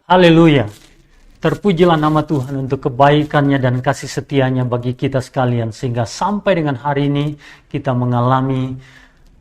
Haleluya. Terpujilah nama Tuhan untuk kebaikannya dan kasih setianya bagi kita sekalian. Sehingga sampai dengan hari ini kita mengalami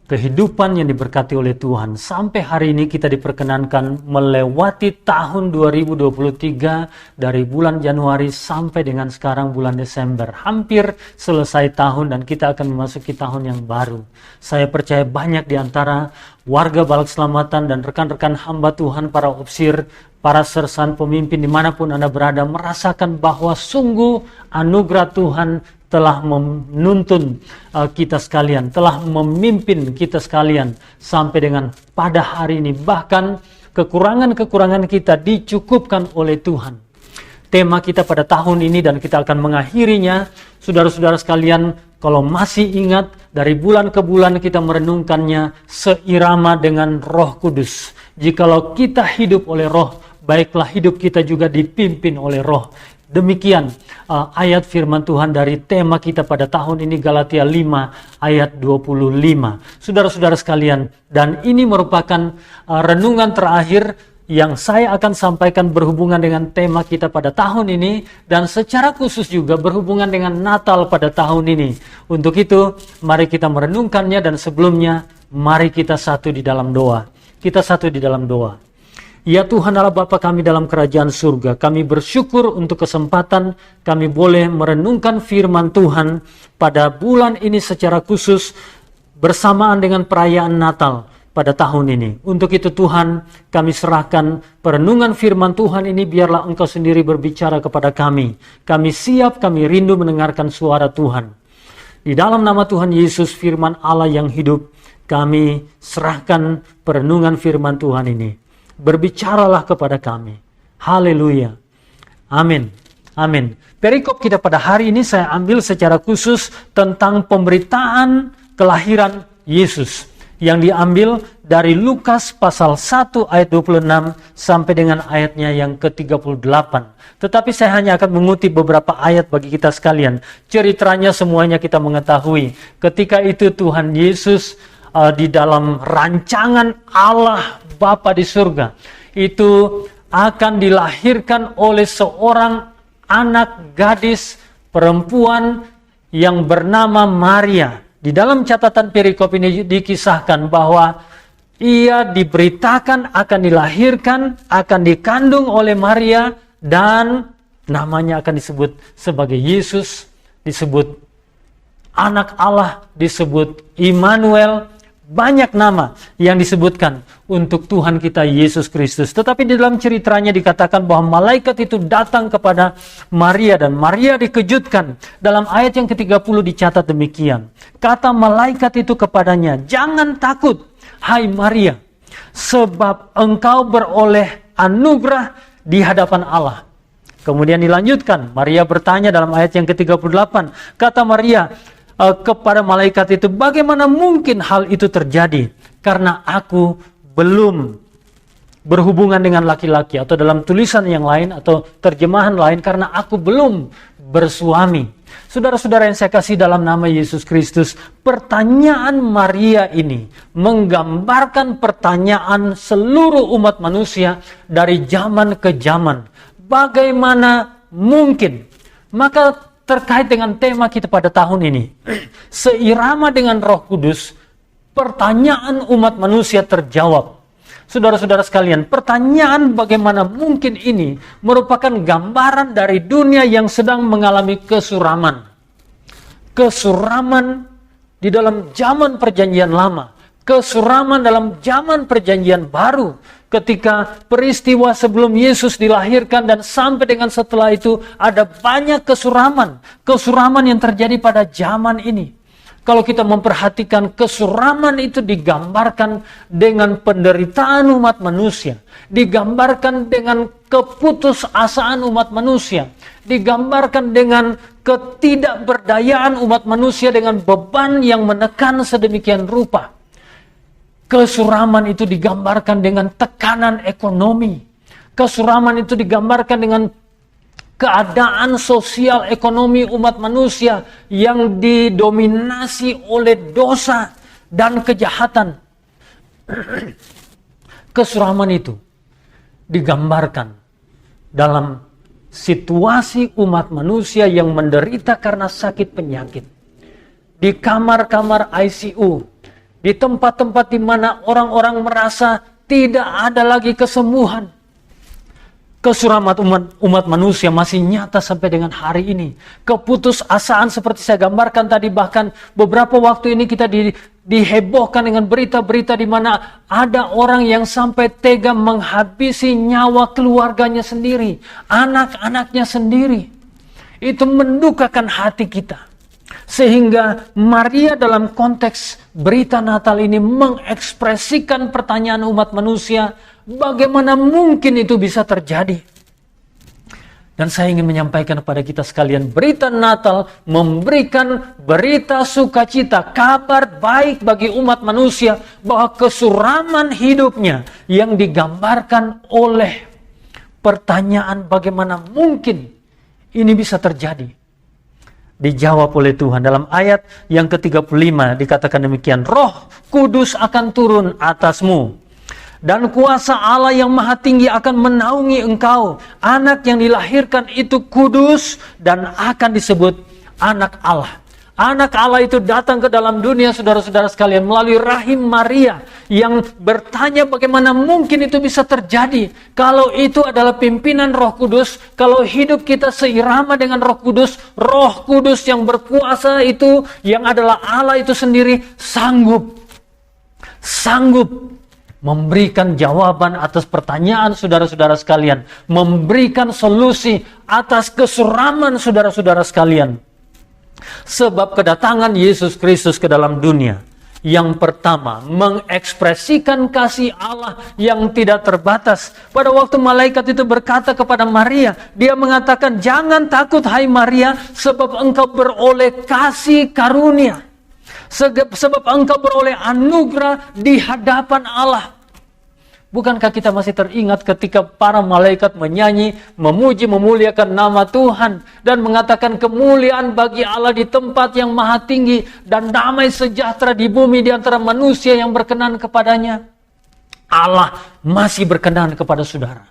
kehidupan yang diberkati oleh Tuhan. Sampai hari ini kita diperkenankan melewati tahun 2023 dari bulan Januari sampai dengan sekarang bulan Desember. Hampir selesai tahun dan kita akan memasuki tahun yang baru. Saya percaya banyak di antara warga Balak Selamatan dan rekan-rekan hamba Tuhan, para opsir, para sersan, pemimpin dimanapun Anda berada, merasakan bahwa sungguh anugerah Tuhan telah menuntun kita sekalian, telah memimpin kita sekalian sampai dengan pada hari ini. Bahkan kekurangan-kekurangan kita dicukupkan oleh Tuhan. Tema kita pada tahun ini dan kita akan mengakhirinya, saudara-saudara sekalian, kalau masih ingat dari bulan ke bulan kita merenungkannya seirama dengan Roh Kudus. Jikalau kita hidup oleh Roh, baiklah hidup kita juga dipimpin oleh Roh. Demikian ayat firman Tuhan dari tema kita pada tahun ini, Galatia 5 ayat 25. Saudara-saudara sekalian, dan ini merupakan renungan terakhir yang saya akan sampaikan berhubungan dengan tema kita pada tahun ini, dan secara khusus juga berhubungan dengan Natal pada tahun ini. Untuk itu, mari kita merenungkannya, dan sebelumnya, mari kita satu di dalam doa. Kita satu di dalam doa. Ya Tuhan Allah Bapa kami dalam kerajaan surga, kami bersyukur untuk kesempatan kami boleh merenungkan firman Tuhan pada bulan ini secara khusus bersamaan dengan perayaan Natal pada tahun ini. Untuk itu Tuhan, kami serahkan perenungan firman Tuhan ini, biarlah Engkau sendiri berbicara kepada kami. Kami siap, kami rindu mendengarkan suara Tuhan. Di dalam nama Tuhan Yesus, firman Allah yang hidup, kami serahkan perenungan firman Tuhan ini. Berbicaralah kepada kami. Haleluya. Amin. Amin. Perikop kita pada hari ini saya ambil secara khusus tentang pemberitaan kelahiran Yesus, yang diambil dari Lukas pasal 1 ayat 26 sampai dengan ayatnya yang ke-38. Tetapi saya hanya akan mengutip beberapa ayat bagi kita sekalian. Ceritanya semuanya kita mengetahui. Ketika itu Tuhan Yesus di dalam rancangan Allah Bapa di surga itu akan dilahirkan oleh seorang anak gadis perempuan yang bernama Maria. Di dalam catatan perikop ini dikisahkan bahwa ia diberitakan akan dilahirkan, akan dikandung oleh Maria, dan namanya akan disebut sebagai Yesus, disebut anak Allah, disebut Immanuel. Banyak nama yang disebutkan untuk Tuhan kita Yesus Kristus. Tetapi di dalam ceritanya dikatakan bahwa malaikat itu datang kepada Maria dan Maria dikejutkan. Dalam ayat yang ke-30 dicatat demikian. Kata malaikat itu kepadanya, "Jangan takut, hai Maria, sebab engkau beroleh anugerah di hadapan Allah." Kemudian dilanjutkan, Maria bertanya dalam ayat yang ke-38. Kata Maria kepada malaikat itu, "Bagaimana mungkin hal itu terjadi? Karena aku belum berhubungan dengan laki-laki." Atau dalam tulisan yang lain atau terjemahan lain, "Karena aku belum bersuami." Saudara-saudara yang saya kasih dalam nama Yesus Kristus, pertanyaan Maria ini menggambarkan pertanyaan seluruh umat manusia dari zaman ke zaman. Bagaimana mungkin? Maka terkait dengan tema kita pada tahun ini, seirama dengan Roh Kudus, pertanyaan umat manusia terjawab. Saudara-saudara sekalian, pertanyaan bagaimana mungkin ini merupakan gambaran dari dunia yang sedang mengalami kesuraman. Kesuraman di dalam zaman perjanjian lama, kesuraman dalam zaman perjanjian baru. Ketika peristiwa sebelum Yesus dilahirkan dan sampai dengan setelah itu ada banyak kesuraman. Kesuraman yang terjadi pada zaman ini. Kalau kita memperhatikan, kesuraman itu digambarkan dengan penderitaan umat manusia. Digambarkan dengan keputusasaan umat manusia. Digambarkan dengan ketidakberdayaan umat manusia dengan beban yang menekan sedemikian rupa. Kesuraman itu digambarkan dengan tekanan ekonomi. Kesuraman itu digambarkan dengan keadaan sosial ekonomi umat manusia yang didominasi oleh dosa dan kejahatan. Kesuraman itu digambarkan dalam situasi umat manusia yang menderita karena sakit penyakit. Di kamar-kamar ICU, di tempat-tempat di mana orang-orang merasa tidak ada lagi kesembuhan. Kesuraman umat manusia masih nyata sampai dengan hari ini. Keputusasaan seperti saya gambarkan tadi, bahkan beberapa waktu ini kita dihebohkan dengan berita-berita di mana ada orang yang sampai tega menghabisi nyawa keluarganya sendiri, anak-anaknya sendiri. Itu mendukakan hati kita. Sehingga Maria dalam konteks berita Natal ini mengekspresikan pertanyaan umat manusia, bagaimana mungkin itu bisa terjadi? Dan saya ingin menyampaikan kepada kita sekalian, berita Natal memberikan berita sukacita, kabar baik bagi umat manusia bahwa kesuraman hidupnya yang digambarkan oleh pertanyaan bagaimana mungkin ini bisa terjadi, dijawab oleh Tuhan. Dalam ayat yang ke-35 dikatakan demikian, Roh Kudus akan turun atasmu, dan kuasa Allah yang maha tinggi akan menaungi engkau. Anak yang dilahirkan itu kudus dan akan disebut anak Allah. Anak Allah itu datang ke dalam dunia, saudara-saudara sekalian, melalui rahim Maria yang bertanya bagaimana mungkin itu bisa terjadi. Kalau itu adalah pimpinan Roh Kudus, kalau hidup kita seirama dengan Roh Kudus yang berkuasa itu, yang adalah Allah itu sendiri, sanggup memberikan jawaban atas pertanyaan saudara-saudara sekalian, memberikan solusi atas kesuraman saudara-saudara sekalian. Sebab kedatangan Yesus Kristus ke dalam dunia, yang pertama mengekspresikan kasih Allah yang tidak terbatas. Pada waktu malaikat itu berkata kepada Maria, dia mengatakan, jangan takut hai Maria, sebab engkau beroleh kasih karunia. Sebab engkau beroleh anugerah di hadapan Allah. Bukankah kita masih teringat ketika para malaikat menyanyi, memuji, memuliakan nama Tuhan, dan mengatakan kemuliaan bagi Allah di tempat yang maha tinggi, dan damai sejahtera di bumi di antara manusia yang berkenan kepadanya. Allah masih berkenan kepada saudara.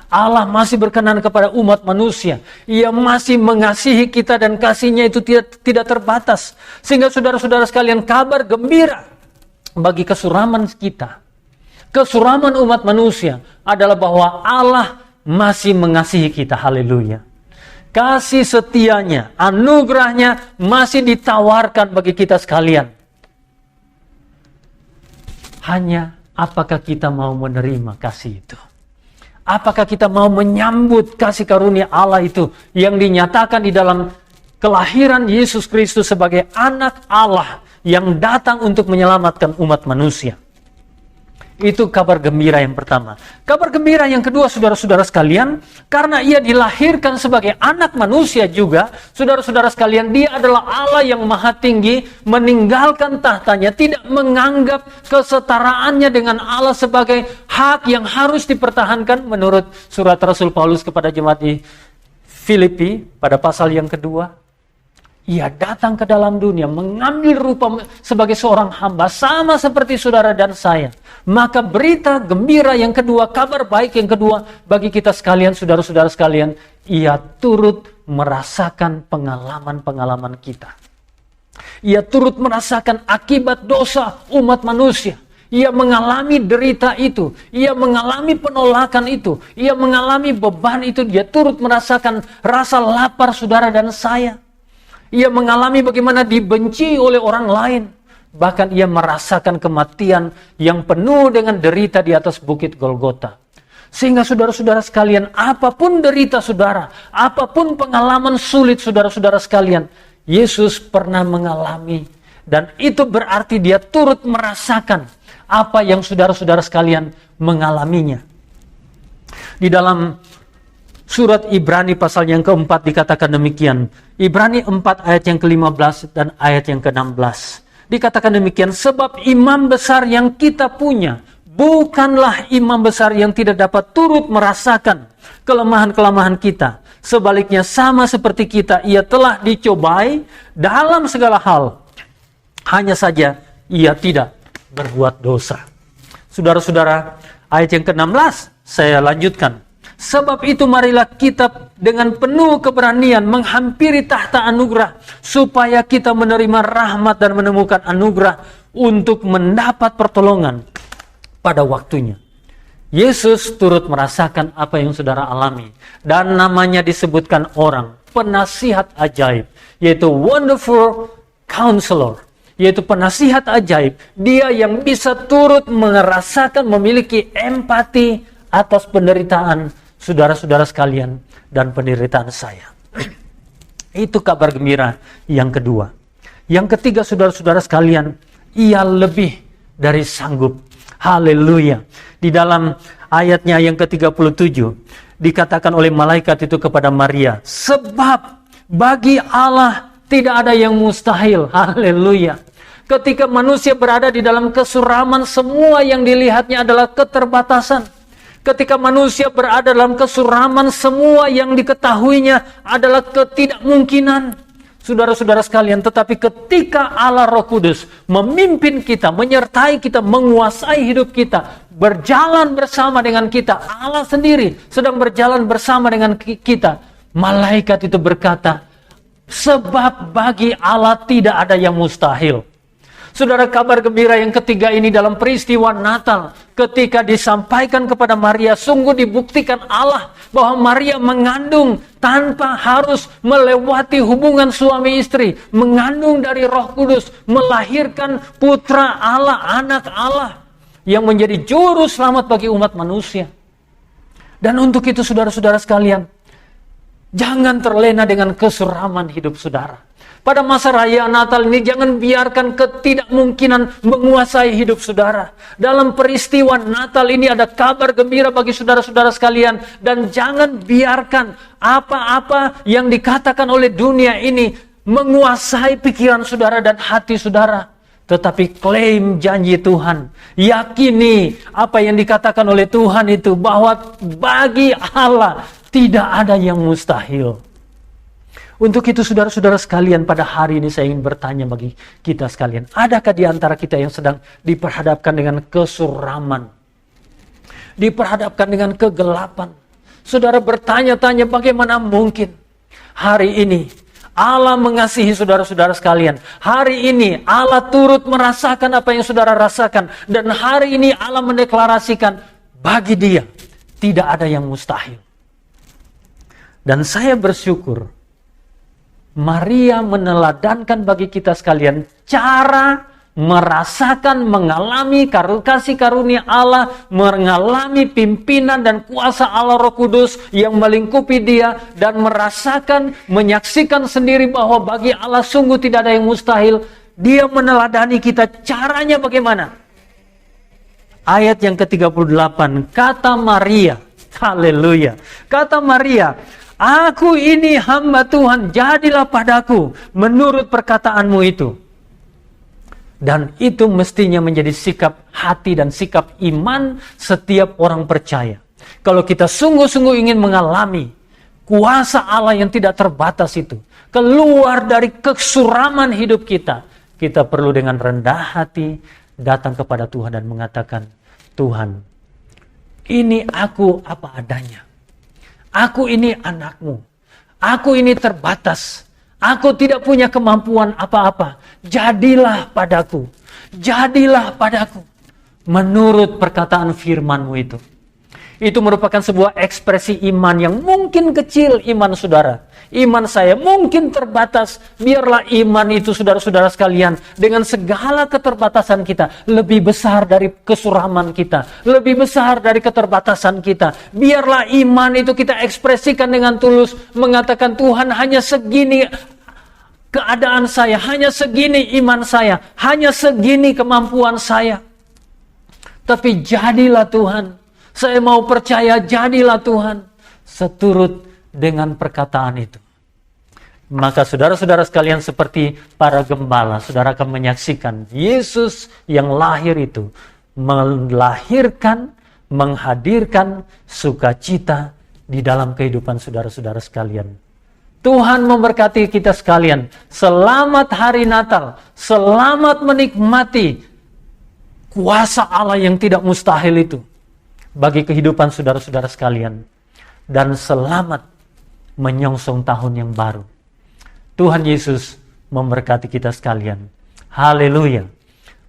Allah masih berkenan kepada umat manusia. Ia masih mengasihi kita dan kasihnya itu tidak terbatas. Sehingga saudara-saudara sekalian, kabar gembira bagi kesuraman kita, kesuraman umat manusia adalah bahwa Allah masih mengasihi kita. Haleluya. Kasih setianya, anugerahnya masih ditawarkan bagi kita sekalian. Hanya apakah kita mau menerima kasih itu? Apakah kita mau menyambut kasih karunia Allah itu yang dinyatakan di dalam kelahiran Yesus Kristus sebagai anak Allah yang datang untuk menyelamatkan umat manusia? Itu kabar gembira yang pertama. Kabar gembira yang kedua, saudara-saudara sekalian, karena ia dilahirkan sebagai anak manusia juga, saudara-saudara sekalian, dia adalah Allah yang maha tinggi, meninggalkan tahtanya, tidak menganggap kesetaraannya dengan Allah sebagai hak yang harus dipertahankan menurut surat Rasul Paulus kepada jemaat di Filipi pada pasal yang kedua. Ia datang ke dalam dunia, mengambil rupa sebagai seorang hamba, sama seperti saudara dan saya. Maka berita gembira yang kedua, kabar baik yang kedua bagi kita sekalian, saudara-saudara sekalian, ia turut merasakan pengalaman-pengalaman kita. Ia turut merasakan akibat dosa umat manusia. Ia mengalami derita itu, ia mengalami penolakan itu, ia mengalami beban itu, dia turut merasakan rasa lapar saudara dan saya. Ia mengalami bagaimana dibenci oleh orang lain. Bahkan ia merasakan kematian yang penuh dengan derita di atas bukit Golgota. Sehingga saudara-saudara sekalian, apapun derita saudara, apapun pengalaman sulit saudara-saudara sekalian, Yesus pernah mengalami. Dan itu berarti dia turut merasakan apa yang saudara-saudara sekalian mengalaminya. Di dalam surat Ibrani pasal yang keempat dikatakan demikian. Ibrani 4 ayat yang ke-15 dan ayat yang ke-16. Dikatakan demikian, sebab imam besar yang kita punya bukanlah imam besar yang tidak dapat turut merasakan kelemahan-kelemahan kita. Sebaliknya sama seperti kita, ia telah dicobai dalam segala hal. Hanya saja ia tidak berbuat dosa. Saudara-saudara, ayat yang ke-16 saya lanjutkan. Sebab itu marilah kita dengan penuh keberanian menghampiri tahta anugerah, supaya kita menerima rahmat dan menemukan anugerah untuk mendapat pertolongan pada waktunya. Yesus turut merasakan apa yang saudara alami, dan namanya disebutkan orang penasihat ajaib, yaitu Wonderful Counselor, yaitu penasihat ajaib. Dia yang bisa turut merasakan, memiliki empati atas penderitaan saudara-saudara sekalian dan penderitaan saya. Itu kabar gembira yang kedua. Yang ketiga, saudara-saudara sekalian, ia lebih dari sanggup. Haleluya. Di dalam ayatnya yang ke-37 dikatakan oleh malaikat itu kepada Maria, sebab bagi Allah tidak ada yang mustahil. Haleluya. Ketika manusia berada di dalam kesuraman, semua yang dilihatnya adalah keterbatasan. Ketika manusia berada dalam kesuraman, semua yang diketahuinya adalah ketidakmungkinan. Saudara-saudara sekalian, tetapi ketika Allah Roh Kudus memimpin kita, menyertai kita, menguasai hidup kita, berjalan bersama dengan kita, Allah sendiri sedang berjalan bersama dengan kita. Malaikat itu berkata, sebab bagi Allah tidak ada yang mustahil. Saudara, kabar gembira yang ketiga ini dalam peristiwa Natal, ketika disampaikan kepada Maria, sungguh dibuktikan Allah bahwa Maria mengandung tanpa harus melewati hubungan suami istri, mengandung dari Roh Kudus, melahirkan putra Allah, anak Allah yang menjadi juru selamat bagi umat manusia. Dan untuk itu saudara-saudara sekalian, jangan terlena dengan kesuraman hidup saudara. Pada masa raya Natal ini jangan biarkan ketidakmungkinan menguasai hidup saudara. Dalam peristiwa Natal ini ada kabar gembira bagi saudara-saudara sekalian. Dan jangan biarkan apa-apa yang dikatakan oleh dunia ini menguasai pikiran saudara dan hati saudara. Tetapi klaim janji Tuhan. Yakini apa yang dikatakan oleh Tuhan itu, bahwa bagi Allah tidak ada yang mustahil. Untuk itu saudara-saudara sekalian, pada hari ini saya ingin bertanya bagi kita sekalian. Adakah di antara kita yang sedang diperhadapkan dengan kesuraman? Diperhadapkan dengan kegelapan? Saudara bertanya-tanya, bagaimana mungkin hari ini Allah mengasihi saudara-saudara sekalian. Hari ini Allah turut merasakan apa yang saudara rasakan. Dan hari ini Allah mendeklarasikan, bagi Dia tidak ada yang mustahil. Dan saya bersyukur Maria meneladankan bagi kita sekalian cara merasakan, mengalami kasih karunia Allah, mengalami pimpinan dan kuasa Allah Roh Kudus yang melingkupi dia, dan merasakan, menyaksikan sendiri bahwa bagi Allah sungguh tidak ada yang mustahil. Dia meneladani kita, caranya bagaimana? Ayat yang ke-38, kata Maria, haleluya, kata Maria, aku ini hamba Tuhan, jadilah padaku menurut perkataanmu itu. Dan itu mestinya menjadi sikap hati dan sikap iman setiap orang percaya. Kalau kita sungguh-sungguh ingin mengalami kuasa Allah yang tidak terbatas itu, keluar dari kesuraman hidup kita, kita perlu dengan rendah hati datang kepada Tuhan dan mengatakan, Tuhan, ini aku apa adanya. Aku ini anakmu. Aku ini terbatas. Aku tidak punya kemampuan apa-apa. Jadilah padaku. Jadilah padaku. Menurut perkataan firman-Mu itu. Itu merupakan sebuah ekspresi iman yang mungkin kecil, iman saudara. Iman saya mungkin terbatas. Biarlah iman itu saudara-saudara sekalian, dengan segala keterbatasan kita, lebih besar dari kesuraman kita, lebih besar dari keterbatasan kita. Biarlah iman itu kita ekspresikan dengan tulus, mengatakan, Tuhan, hanya segini keadaan saya, hanya segini iman saya, hanya segini kemampuan saya. Tapi jadilah Tuhan. Saya mau percaya, jadilah Tuhan. Seturut dengan perkataan itu. Maka saudara-saudara sekalian, seperti para gembala, saudara akan menyaksikan Yesus yang lahir itu melahirkan, menghadirkan sukacita di dalam kehidupan saudara-saudara sekalian. Tuhan memberkati kita sekalian. Selamat hari Natal. Selamat menikmati kuasa Allah yang tidak mustahil itu bagi kehidupan saudara-saudara sekalian. dan selamat menyongsong tahun yang baru. Tuhan Yesus memberkati kita sekalian. Haleluya.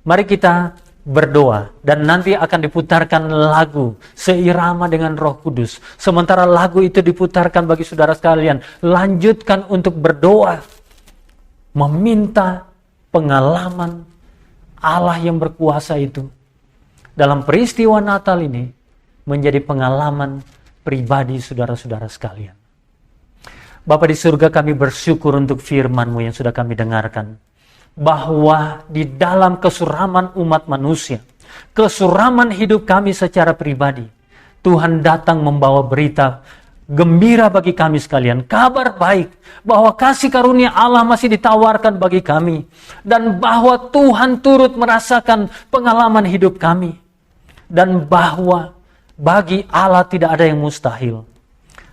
Mari kita berdoa, dan nanti akan diputarkan lagu seirama dengan Roh Kudus. Sementara lagu itu diputarkan bagi saudara sekalian, lanjutkan untuk berdoa, meminta pengalaman Allah yang berkuasa itu dalam peristiwa Natal ini menjadi pengalaman pribadi saudara-saudara sekalian. Bapa di surga, kami bersyukur untuk firman-Mu yang sudah kami dengarkan, bahwa di dalam kesuraman umat manusia, kesuraman hidup kami secara pribadi, Tuhan datang membawa berita gembira bagi kami sekalian, kabar baik, bahwa kasih karunia Allah masih ditawarkan bagi kami, dan bahwa Tuhan turut merasakan pengalaman hidup kami, dan bahwa bagi Allah tidak ada yang mustahil.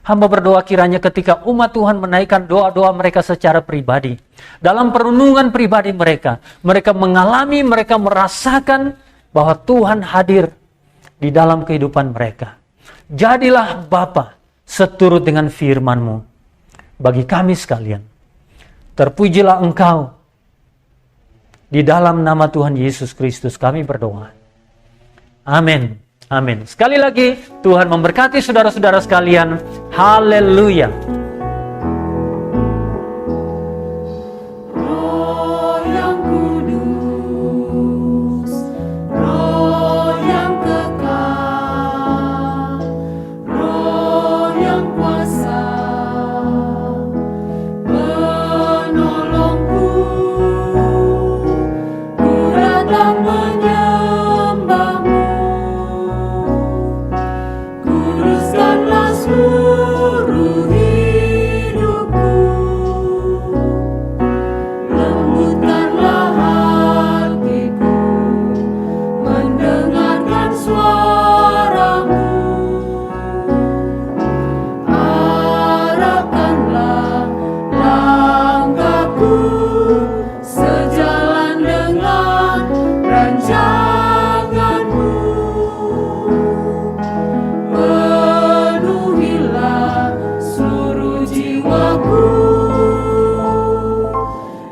Hamba berdoa kiranya ketika umat Tuhan menaikkan doa-doa mereka secara pribadi, dalam perenungan pribadi mereka, mereka mengalami, mereka merasakan bahwa Tuhan hadir di dalam kehidupan mereka. Jadilah Bapa seturut dengan firman-Mu bagi kami sekalian. Terpujilah Engkau. Di dalam nama Tuhan Yesus Kristus kami berdoa. Amin. Amin. Sekali lagi, Tuhan memberkati saudara-saudara sekalian. Haleluya. Roh yang kudus, Roh yang kekal, Roh yang kuasa, penolongku, ku datang menyembah-Mu. Kuduskanlah seluruh hidupku, lembutkanlah hatiku, mendengarkan suara-Mu. Arahkanlah langkahku sejalan dengan rancangan-Mu. Penuhilah seluruh jiwaku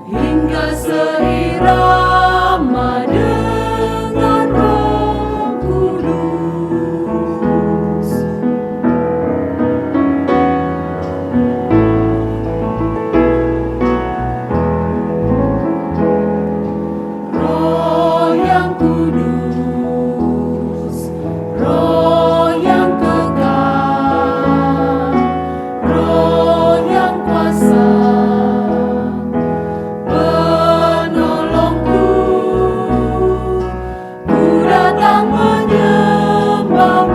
hingga seirama dengan Roh Kudus. Roh yang kudus, Roh yang kekal, Roh yang kuasa, penolongku, ku datang menyembah-Mu.